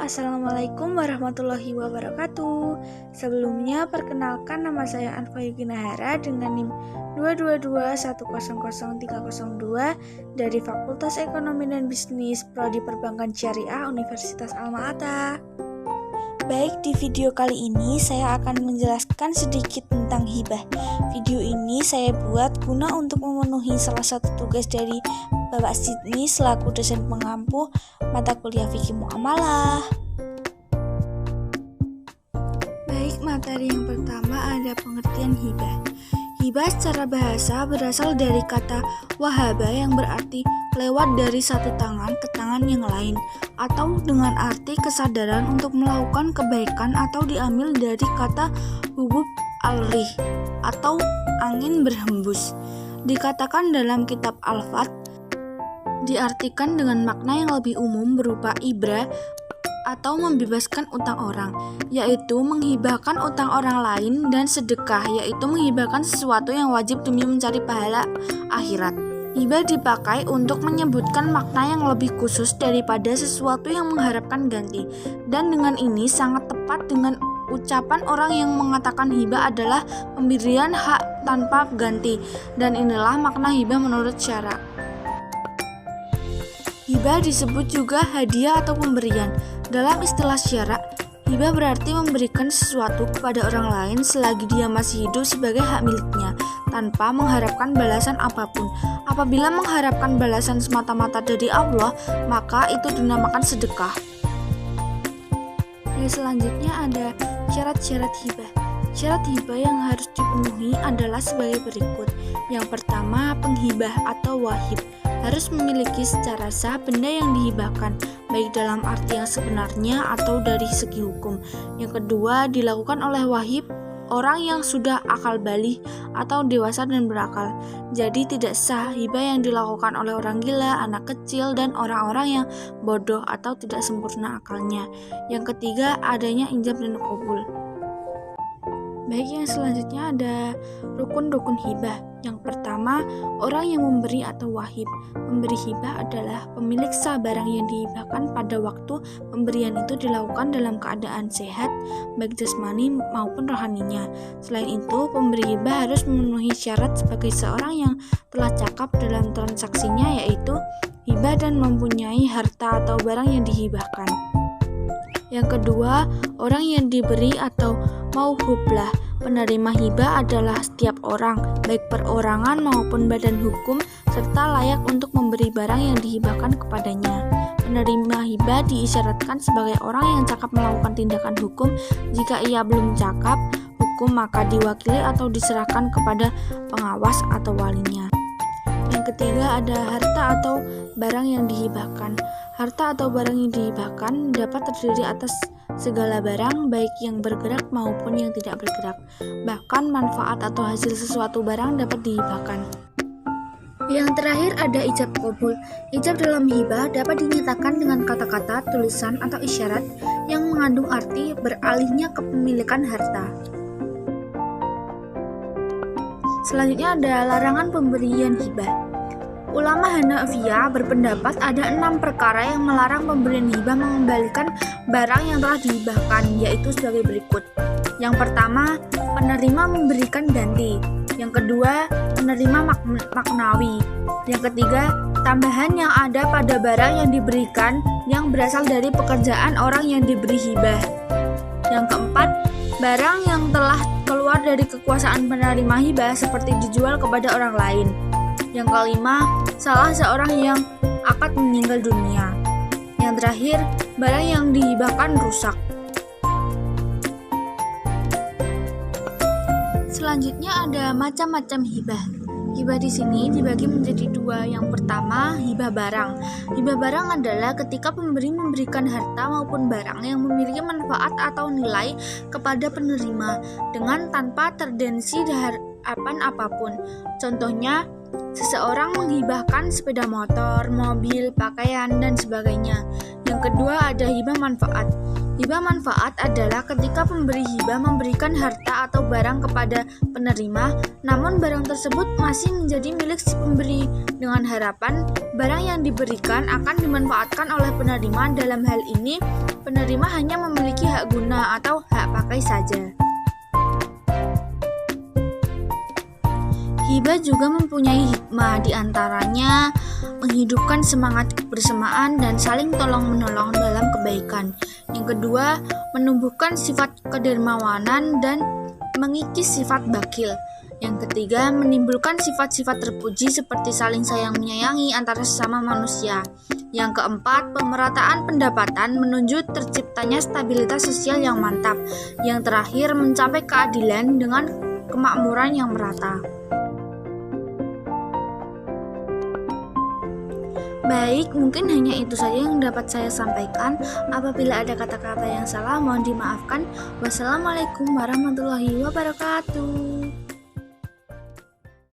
Assalamualaikum warahmatullahi wabarakatuh. Sebelumnya, perkenalkan nama saya Anfa Yukinahara dengan NIM 222100302 dari Fakultas Ekonomi dan Bisnis Prodi Perbankan Syariah Universitas Alma-Ata. Baik, di video kali ini saya akan menjelaskan sedikit tentang hibah. Video ini saya buat guna untuk memenuhi salah satu tugas dari Bapak Sidney selaku dosen pengampu mata kuliah Fikih Muamalah. Baik, materi yang pertama ada pengertian hibah. Hibah secara bahasa berasal dari kata wahaba yang berarti lewat dari satu tangan ke tangan yang lain, atau dengan arti kesadaran untuk melakukan kebaikan, atau diambil dari kata hubub al-rih atau angin berhembus. Dikatakan dalam kitab Al-Fat, diartikan dengan makna yang lebih umum berupa ibrah atau membebaskan utang orang, yaitu menghibahkan utang orang lain, dan sedekah, yaitu menghibahkan sesuatu yang wajib demi mencari pahala akhirat. Hibah dipakai untuk menyebutkan makna yang lebih khusus daripada sesuatu yang mengharapkan ganti, dan dengan ini sangat tepat dengan ucapan orang yang mengatakan hibah adalah pemberian hak tanpa ganti, dan inilah makna hibah menurut syara. Hibah disebut juga hadiah atau pemberian. Dalam istilah syara, hibah berarti memberikan sesuatu kepada orang lain selagi dia masih hidup sebagai hak miliknya, tanpa mengharapkan balasan apapun. Apabila mengharapkan balasan semata-mata dari Allah, maka itu dinamakan sedekah. Selanjutnya ada syarat-syarat hibah. Syarat hibah yang harus dipenuhi adalah sebagai berikut. Yang pertama, penghibah atau wahib harus memiliki secara sah benda yang dihibahkan, baik dalam arti yang sebenarnya atau dari segi hukum. Yang kedua, dilakukan oleh wahib orang yang sudah akal baligh atau dewasa dan berakal. Jadi tidak sah hibah yang dilakukan oleh orang gila, anak kecil, dan orang-orang yang bodoh atau tidak sempurna akalnya. Yang ketiga, adanya ijab dan qabul. Baik, yang selanjutnya ada rukun-rukun hibah. Yang pertama, orang yang memberi atau wahib. Memberi hibah adalah pemilik sah barang yang dihibahkan pada waktu pemberian itu dilakukan dalam keadaan sehat, baik jasmani maupun rohaninya. Selain itu, pemberi hibah harus memenuhi syarat sebagai seorang yang telah cakap dalam transaksinya, yaitu hibah dan mempunyai harta atau barang yang dihibahkan. Yang kedua, orang yang diberi atau mauhublah. Penerima hibah adalah setiap orang, baik perorangan maupun badan hukum, serta layak untuk memberi barang yang dihibahkan kepadanya. Penerima hibah diisyaratkan sebagai orang yang cakap melakukan tindakan hukum. Jika ia belum cakap hukum, maka diwakili atau diserahkan kepada pengawas atau walinya. Yang ketiga ada harta atau barang yang dihibahkan. Harta atau barang yang dihibahkan dapat terdiri atas segala barang, baik yang bergerak maupun yang tidak bergerak. Bahkan manfaat atau hasil sesuatu barang dapat dihibahkan. Yang terakhir ada ijab qabul. Ijab dalam hibah dapat dinyatakan dengan kata-kata, tulisan, atau isyarat yang mengandung arti beralihnya kepemilikan harta. Selanjutnya ada larangan pemberian hibah. Ulama Hanafiyah berpendapat ada 6 perkara yang melarang pemberian hibah mengembalikan barang yang telah dihibahkan, yaitu sebagai berikut. Yang pertama, penerima memberikan ganti. Yang kedua, penerima maknawi. Yang ketiga, tambahan yang ada pada barang yang diberikan yang berasal dari pekerjaan orang yang diberi hibah. Yang keempat, barang yang telah keluar dari kekuasaan penerima hibah seperti dijual kepada orang lain. Yang kelima, salah seorang yang akad meninggal dunia. Yang terakhir, barang yang dihibahkan rusak. Selanjutnya ada macam-macam hibah. Hibah di sini dibagi menjadi 2. Yang pertama, hibah barang. Hibah barang adalah ketika pemberi memberikan harta maupun barang yang memiliki manfaat atau nilai kepada penerima dengan tanpa terdensi harapan apapun. Contohnya, seseorang menghibahkan sepeda motor, mobil, pakaian, dan sebagainya. Yang Yang kedua ada hibah manfaat. Hibah manfaat adalah ketika pemberi hibah memberikan harta atau barang kepada penerima, namun barang tersebut masih menjadi milik si pemberi, dengan harapan barang yang diberikan akan dimanfaatkan oleh penerima. Dalam hal ini, penerima hanya memiliki hak guna atau hak pakai saja. Hibah juga mempunyai hikmah, diantaranya menghidupkan semangat kebersamaan dan saling tolong-menolong dalam kebaikan. Yang kedua, menumbuhkan sifat kedermawanan dan mengikis sifat bakhil. Yang ketiga, menimbulkan sifat-sifat terpuji seperti saling sayang menyayangi antara sesama manusia. Yang keempat, pemerataan pendapatan menuju terciptanya stabilitas sosial yang mantap. Yang terakhir, mencapai keadilan dengan kemakmuran yang merata. Baik, mungkin hanya itu saja yang dapat saya sampaikan. Apabila ada kata-kata yang salah, mohon dimaafkan. Wassalamualaikum warahmatullahi wabarakatuh.